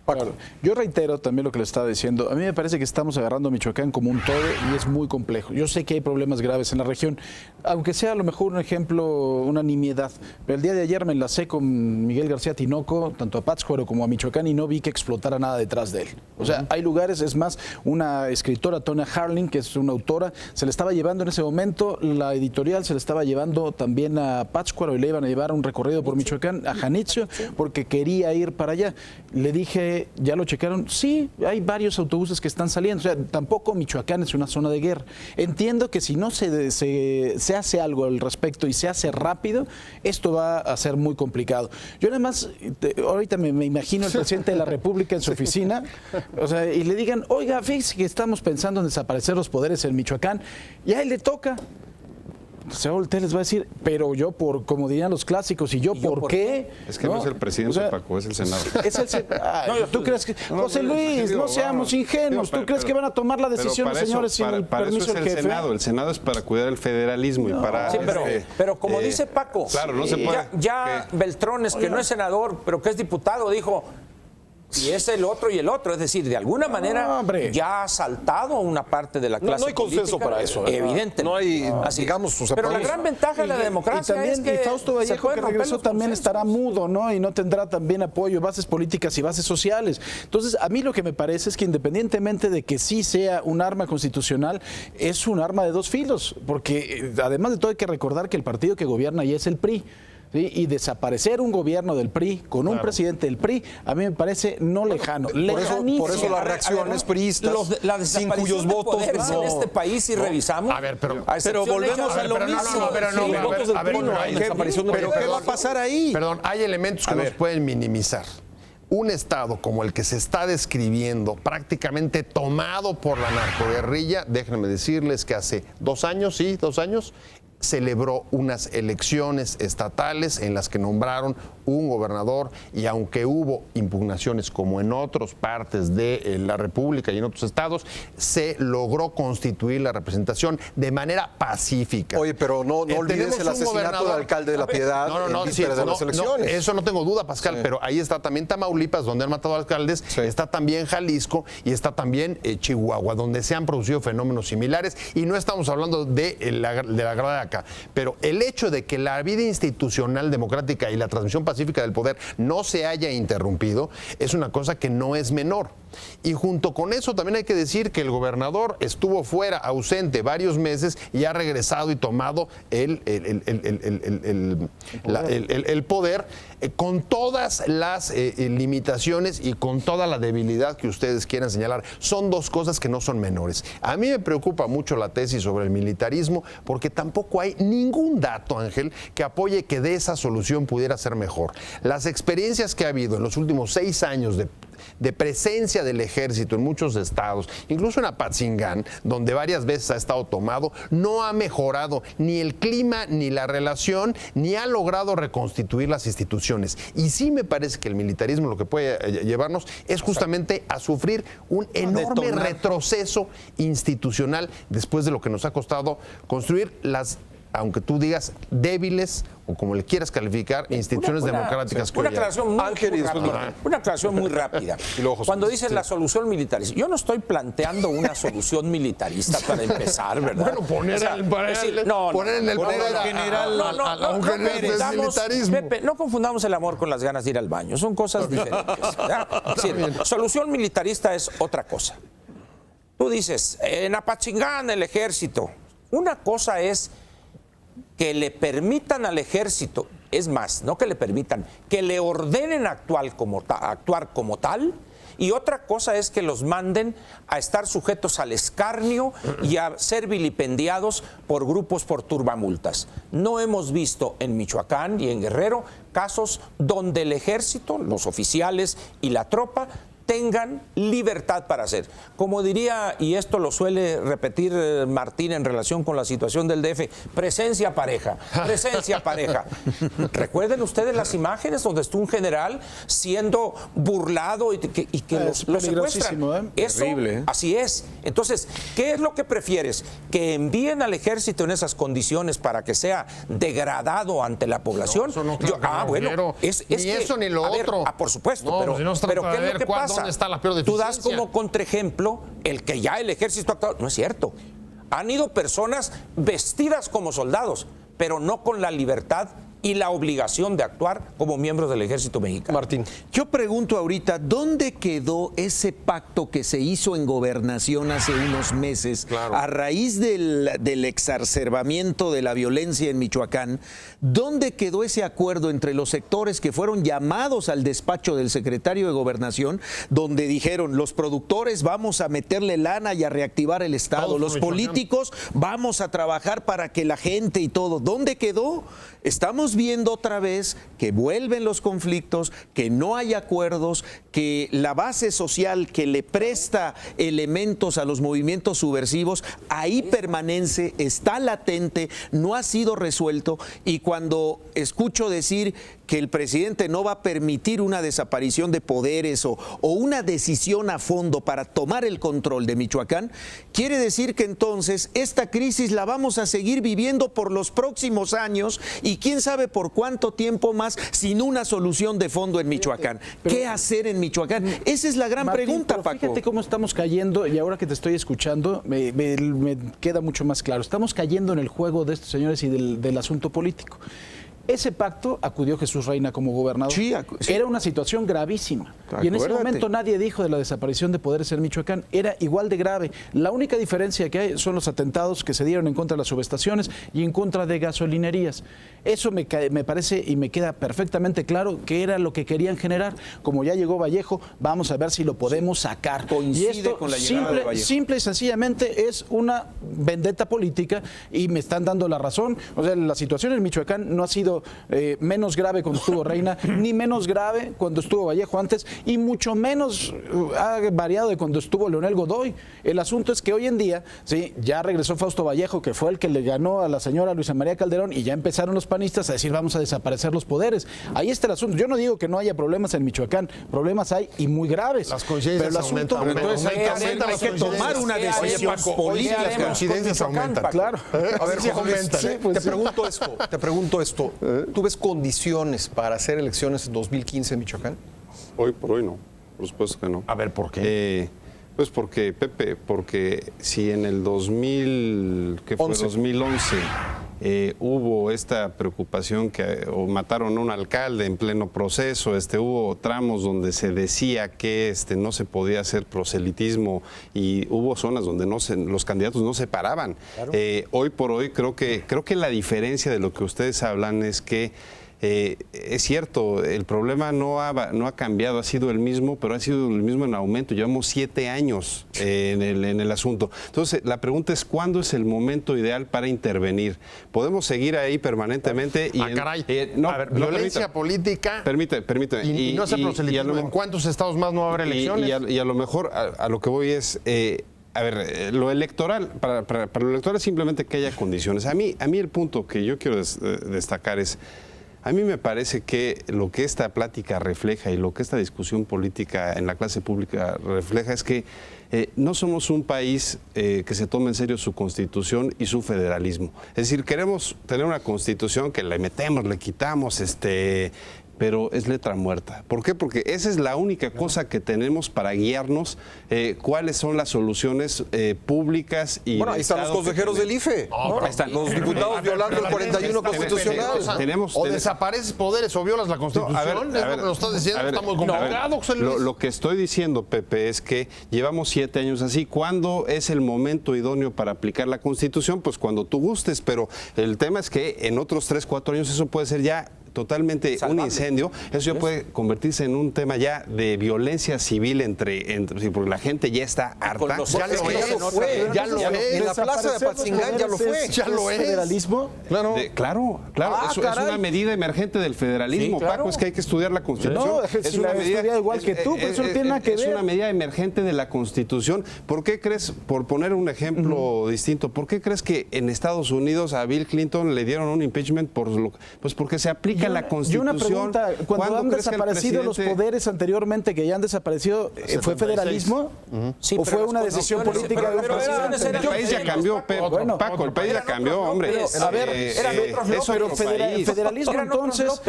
Claro. Yo reitero también lo que le estaba diciendo. A mí me parece que estamos agarrando a Michoacán como un todo y es muy complejo. Yo sé que hay problemas graves en la región, aunque sea a lo mejor un ejemplo, una nimiedad. Pero el día de ayer me enlacé con Miguel García Tinoco, tanto a Pátzcuaro como a Michoacán, y no vi que explotara nada detrás de él. O sea, hay lugares, es más, una escritora, Tonya Harling, que es una autora, se le estaba llevando en ese momento, la editorial se le estaba llevando también a Pátzcuaro y le iban a llevar un recorrido por Michoacán, a Janitzio, porque quería ir para allá. Le dije, ¿ya lo checaron? Sí, hay varios autobuses que están saliendo. O sea, tampoco Michoacán es una zona de guerra. Entiendo que si no se hace algo al respecto y se hace rápido, esto va a ser muy complicado. Yo nada más, ahorita me imagino el presidente de la República en su oficina, o sea, y le digan, oiga, fíjese que estamos pensando en desaparecer los poderes en Michoacán, y a él le toca. Se voltea, les va a decir, pero yo como dirían los clásicos, ¿y yo por qué? Es que no es el presidente, O sea, Paco, es el Senado. ¿Tú crees que, José Luis, no seamos ingenuos, ¿tú crees que van a tomar la decisión los señores sin el permiso del jefe? El Senado es para cuidar el federalismo y para... Sí, pero como dice Paco, claro, no se puede... ya Beltrones, que no es senador, pero que es diputado, dijo... Y es el otro y el otro, es decir, de alguna manera ya ha saltado una parte de la clase No hay consenso política, para eso. Evidente. No hay, Así. digamos, o sea, pero la podemos- gran ventaja de la democracia y también, es que y Fausto se Vallejo, pueden que romper regresó, los también consensos. estará mudo, ¿no? Y no tendrá también apoyo, bases políticas y bases sociales. Entonces, a mí lo que me parece es que independientemente de que sí sea un arma constitucional, es un arma de 2 filos, porque además de todo hay que recordar que el partido que gobierna ahí es el PRI. ¿Sí? Y desaparecer un gobierno del PRI con un presidente del PRI, a mí me parece no lejano. Por eso las reacciones priistas, La sin desaparición cuyos de votos poderes no. en este país, si revisamos. A ver, pero volvemos a lo mismo. Los votos del PRI no hay desaparición de pero poderes. ¿qué va a pasar ahí? Perdón, hay elementos que no se pueden minimizar. Un estado como el que se está describiendo, prácticamente tomado por la narcoguerrilla, déjenme decirles que hace 2 años, celebró unas elecciones estatales en las que nombraron un gobernador, y aunque hubo impugnaciones como en otras partes de la República y en otros estados, se logró constituir la representación de manera pacífica. Oye, pero no olvides el asesinato del alcalde de La Piedad en vísperas de las elecciones. Eso no tengo duda, Pascal, pero ahí está también Tamaulipas, donde han matado alcaldes, está también Jalisco y está también Chihuahua, donde se han producido fenómenos similares, y no estamos hablando de la grada de acá. Pero el hecho de que la vida institucional democrática y la transmisión pacífica del poder no se haya interrumpido es una cosa que no es menor. Y junto con eso también hay que decir que el gobernador estuvo fuera, ausente varios meses, y ha regresado y tomado el poder con todas las limitaciones y con toda la debilidad que ustedes quieran señalar. Son dos cosas que no son menores. A mí me preocupa mucho la tesis sobre el militarismo, porque tampoco hay ningún dato, Ángel, que apoye que de esa solución pudiera ser mejor. Las experiencias que ha habido en los últimos 6 años de presencia del ejército en muchos estados, incluso en Apatzingán, donde varias veces ha estado tomado, no ha mejorado ni el clima ni la relación, ni ha logrado reconstituir las instituciones. Y sí me parece que el militarismo lo que puede llevarnos es justamente a sufrir un enorme retroceso institucional después de lo que nos ha costado construir las, aunque tú digas, débiles, o como le quieras calificar, instituciones democráticas. Una aclaración muy rápida. Cuando dices la solución militarista, yo no estoy planteando una solución militarista para empezar, ¿verdad? Bueno, poner en el poder general a un general del militarismo. Pepe, no confundamos el amor con las ganas de ir al baño, son cosas diferentes. Es decir, solución militarista es otra cosa. Tú dices, en Apatzingán el ejército, una cosa es que le permitan al ejército, es más, no que le permitan, que le ordenen actuar como tal, y otra cosa es que los manden a estar sujetos al escarnio y a ser vilipendiados por grupos por turbamultas. No hemos visto en Michoacán y en Guerrero casos donde el ejército, los oficiales y la tropa tengan libertad para hacer. Como diría, y esto lo suele repetir Martín en relación con la situación del DF, presencia pareja, presencia pareja. ¿Recuerden ustedes las imágenes donde estuvo un general siendo burlado y que lo secuestran? Eso, terrible, ¿eh? Así es. Entonces, ¿qué es lo que prefieres? ¿Que envíen al ejército en esas condiciones para que sea degradado ante la población? No, eso no, bueno, es ni que, eso ni lo otro. Por supuesto, pero ¿qué es lo que pasa? ¿Dónde está la peor deficiencia? Tú das como contraejemplo el que ya el ejército ha actuado. No es cierto. Han ido personas vestidas como soldados, pero no con la libertad y la obligación de actuar como miembros del ejército mexicano. Martín. Yo pregunto ahorita, ¿dónde quedó ese pacto que se hizo en Gobernación hace unos meses a raíz del exacerbamiento de la violencia en Michoacán? ¿Dónde quedó ese acuerdo entre los sectores que fueron llamados al despacho del secretario de Gobernación, donde dijeron, los productores vamos a meterle lana y a reactivar el Estado, los políticos vamos a trabajar para que la gente y todo? ¿Dónde quedó? Estamos viendo otra vez que vuelven los conflictos, que no hay acuerdos, que la base social que le presta elementos a los movimientos subversivos, ahí permanece, está latente, no ha sido resuelto. Y cuando escucho decir que el presidente no va a permitir una desaparición de poderes o una decisión a fondo para tomar el control de Michoacán, quiere decir que entonces esta crisis la vamos a seguir viviendo por los próximos años y quién sabe por cuánto tiempo más sin una solución de fondo en Michoacán. ¿Qué hacer en Michoacán? Esa es la gran pregunta, Paco. Fíjate cómo estamos cayendo, y ahora que te estoy escuchando, me queda mucho más claro. Estamos cayendo en el juego de estos señores y del asunto político. Ese pacto acudió Jesús Reina como gobernador. Sí. Era una situación gravísima. Y en ese momento nadie dijo de la desaparición de poderes en Michoacán. Era igual de grave. La única diferencia que hay son los atentados que se dieron en contra de las subestaciones y en contra de gasolinerías. Eso me parece y me queda perfectamente claro que era lo que querían generar. Como ya llegó Vallejo, vamos a ver si lo podemos sacar. Coincide y esto con la llegada de Vallejo. Simple y sencillamente es una vendetta política y me están dando la razón. O sea, la situación en Michoacán no ha sido sido menos grave cuando estuvo Reina, ni menos grave cuando estuvo Vallejo antes, y mucho menos ha variado de cuando estuvo Leonel Godoy. El asunto es que hoy en día, sí, ya regresó Fausto Vallejo, que fue el que le ganó a la señora Luisa María Calderón, y ya empezaron los panistas a decir vamos a desaparecer los poderes. Ahí está el asunto. Yo no digo que no haya problemas en Michoacán, problemas hay y muy graves. Las coincidencias pero el asunto, aumentan. Entonces hay que tomar una decisión política. Las coincidencias aumentan. claro. A ver, Sí, José Luis, aumentan, ¿eh? te pregunto esto. ¿Tú ves condiciones para hacer elecciones en 2015 en Michoacán? Hoy por hoy no, por supuesto que no. A ver, ¿por qué? Pues porque, Pepe, porque si en el 2011 hubo esta preocupación o mataron a un alcalde en pleno proceso, hubo tramos donde se decía que no se podía hacer proselitismo y hubo zonas donde los candidatos no se paraban. Claro. Hoy por hoy creo que la diferencia de lo que ustedes hablan es que es cierto, el problema no ha cambiado, ha sido el mismo, pero ha sido el mismo en aumento. Llevamos 7 años en el asunto. Entonces, la pregunta es, ¿cuándo es el momento ideal para intervenir? ¿Podemos seguir ahí permanentemente? Caray. Violencia política. Permíteme. Y no hacer proselitismo. ¿En cuántos estados más no va a haber elecciones? Y a lo mejor a lo que voy es... a ver, lo electoral, para lo electoral es simplemente que haya condiciones. A mí el punto que yo quiero destacar es... A mí me parece que lo que esta plática refleja y lo que esta discusión política en la clase pública refleja es que no somos un país que se tome en serio su constitución y su federalismo. Es decir, queremos tener una constitución que le metemos, le quitamos, pero es letra muerta. ¿Por qué? Porque esa es la única cosa que tenemos para guiarnos cuáles son las soluciones públicas y... Bueno, ahí están los consejeros del IFE. Ahí están. Los diputados violando el 41 constitucional. O desapareces poderes o violas la Constitución. A ver, es lo que nos estás diciendo. Estamos convocados, José Luis. Lo que estoy diciendo, Pepe, es que llevamos 7 años así. ¿Cuándo es el momento idóneo para aplicar la Constitución? Pues cuando tú gustes, pero el tema es que en otros 3, 4 años eso puede ser ya totalmente salvable. Un incendio, eso ya puede convertirse en un tema ya de violencia civil porque la gente ya está harta. Ya lo es. En la plaza de Apatzingán ya lo fue. Ya lo es. ¿Federalismo? Claro. Es una medida emergente del federalismo, sí, claro. Paco, es que hay que estudiar la Constitución. No, es una medida igual que tú, pero eso no tiene nada que ver. Es una medida emergente de la Constitución. ¿Por qué crees, por poner un ejemplo distinto, por qué crees que en Estados Unidos a Bill Clinton le dieron un impeachment pues porque se aplica la Constitución? Y una pregunta, cuando han desaparecido los poderes anteriormente que ya han desaparecido, ¿fue federalismo? Sí, ¿o fue una decisión política de un presidente? El país ya cambió, Paco, el país ya cambió, hombre. A ver, pero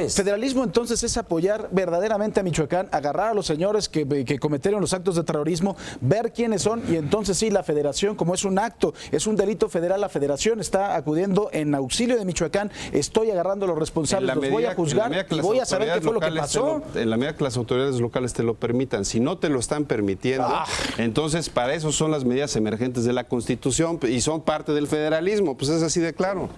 federalismo entonces es apoyar verdaderamente a Michoacán, agarrar a los señores que cometieron los actos de terrorismo, ver quiénes son, y entonces sí, la federación, como es un acto, es un delito federal, la federación está acudiendo en auxilio de Michoacán, estoy agarrando a los responsables, los voy a juzgar y voy a saber qué fue lo que pasó. En la medida que las autoridades locales te lo permitan, si no te lo están permitiendo, entonces para eso son las medidas emergentes de la Constitución y son parte del federalismo, pues es así de claro.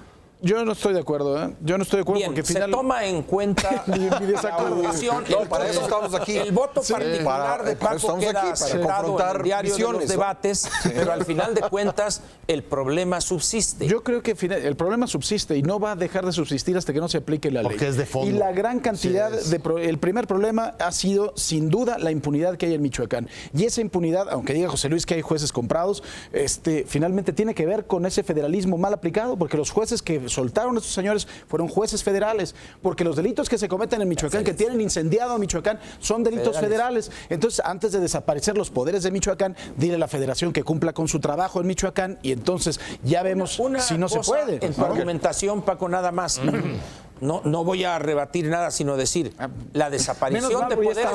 Yo no estoy de acuerdo, Yo no estoy de acuerdo. Bien, porque se toma en cuenta la audición. Para eso estamos aquí. El voto particular de Paco queda sentado en el diario de los debates, pero al final de cuentas el problema subsiste. Yo creo que el problema subsiste y no va a dejar de subsistir hasta que no se aplique la ley. Porque es de fondo. Y la gran cantidad el primer problema ha sido sin duda la impunidad que hay en Michoacán. Y esa impunidad, aunque diga José Luis que hay jueces comprados, finalmente tiene que ver con ese federalismo mal aplicado, porque los jueces que soltaron a estos señores fueron jueces federales, porque los delitos que se cometen en Michoacán, que tienen incendiado a Michoacán, son delitos federales. Entonces, antes de desaparecer los poderes de Michoacán, dile a la federación que cumpla con su trabajo en Michoacán y entonces ya vemos si no se puede. En tu argumentación, Paco, nada más. No voy a rebatir nada, sino decir la desaparición de poderes.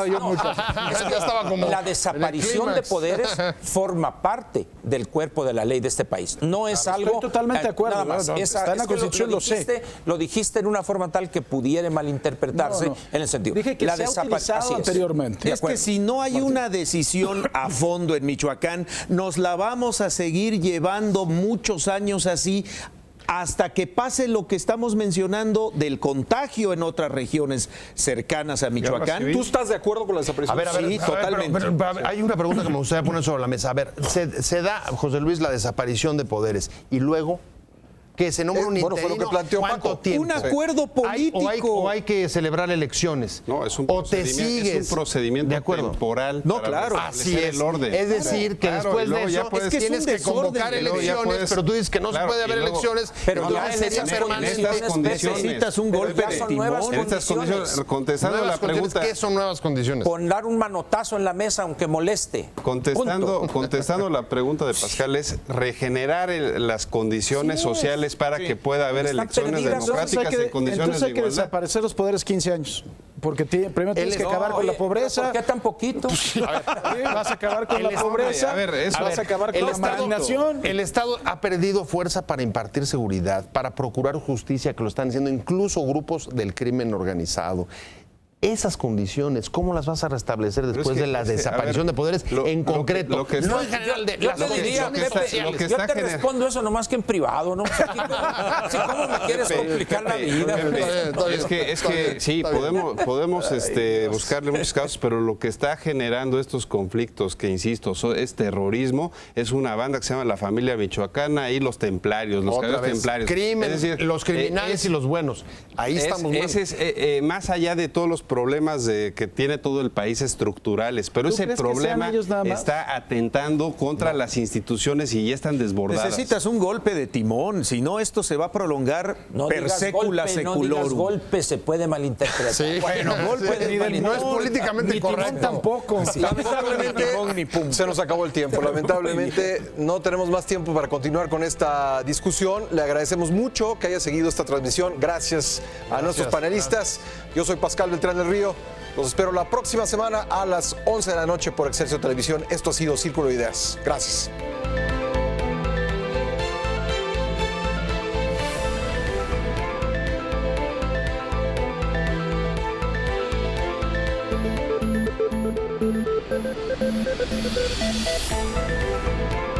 La desaparición de poderes forma parte del cuerpo de la ley de este país. No es algo. Estoy totalmente de acuerdo. Nada más. Está en la Constitución, lo dijiste en una forma tal que pudiera malinterpretarse en el sentido. Dije que se ha utilizado anteriormente. Es que si no hay una decisión a fondo en Michoacán, nos la vamos a seguir llevando muchos años así, hasta que pase lo que estamos mencionando del contagio en otras regiones cercanas a Michoacán. ¿Tú estás de acuerdo con la desaparición? Sí, totalmente. Pero hay una pregunta que me gustaría poner sobre la mesa. A ver, se da, José Luis, la desaparición de poderes y luego que se nombre un bueno, fue lo interino. que planteó ¿Cuánto Paco. tiempo? Un acuerdo político. O hay que celebrar elecciones. No, es un o te procedimiento, sigues. es un procedimiento de acuerdo. temporal No, para claro. restablecer Así es. el orden. Es decir, que Claro, después y luego de ya eso puedes- tienes que convocar y luego ya elecciones, puedes- pero tú dices que no claro, se puede y haber luego- elecciones, Pero entonces ya en sería esas permanente. estas condiciones. Necesitas un golpe ya de son nuevas timón. En estas condiciones, contestando Nuevas la condiciones. pregunta, ¿Qué son nuevas condiciones? Con dar un manotazo en la mesa aunque moleste. contestando la pregunta de Pascal, es regenerar las condiciones sociales para que pueda haber Están elecciones perdidas. democráticas en condiciones entonces de hay que igualdad. desaparecer los poderes 15 años. Porque primero tienes que acabar con la pobreza. ¿Por qué tan poquito? Vas a acabar con la pobreza. A ver, eso- vas a acabar con El la Estado, marginación. el Estado ha perdido fuerza para impartir seguridad, para procurar justicia, que lo están haciendo incluso grupos del crimen organizado. Esas condiciones, ¿cómo las vas a restablecer después de la desaparición de poderes en concreto? lo que no está- en general de Yo las te diría, lo que está- Pepe, lo que yo está te gener- respondo eso nomás que en privado, ¿no? Pues aquí, ¿cómo me quieres complicar la vida? Pepe, es que sí, podemos buscarle muchos casos, pero lo que está generando estos conflictos, que insisto, es terrorismo, es una banda que se llama la familia michoacana y los templarios, los Otra caballeros vez, templarios. crimen, Es decir, los criminales y los buenos. Ahí estamos mal. ese es, más allá de todos los problemas que tiene todo el país estructurales, pero ¿Tú ese crees que sean problema ellos nada más? está atentando contra las instituciones y ya están desbordadas. Necesitas un golpe de timón, si no esto se va a prolongar No per digas secula golpe, no seculorum. digas golpe, se puede malinterpretar. Bueno, golpe de no es timón, políticamente ni timón correcto. tampoco. Lamentablemente Timón ni pum. se nos acabó el tiempo. Lamentablemente no tenemos más tiempo para continuar con esta discusión. Le agradecemos mucho que haya seguido esta transmisión. Gracias a nuestros panelistas. Yo soy Pascal Beltrán del Río. Los espero la próxima semana a las 11 de la noche por Excelsior Televisión. Esto ha sido Círculo de Ideas. Gracias. Thank you.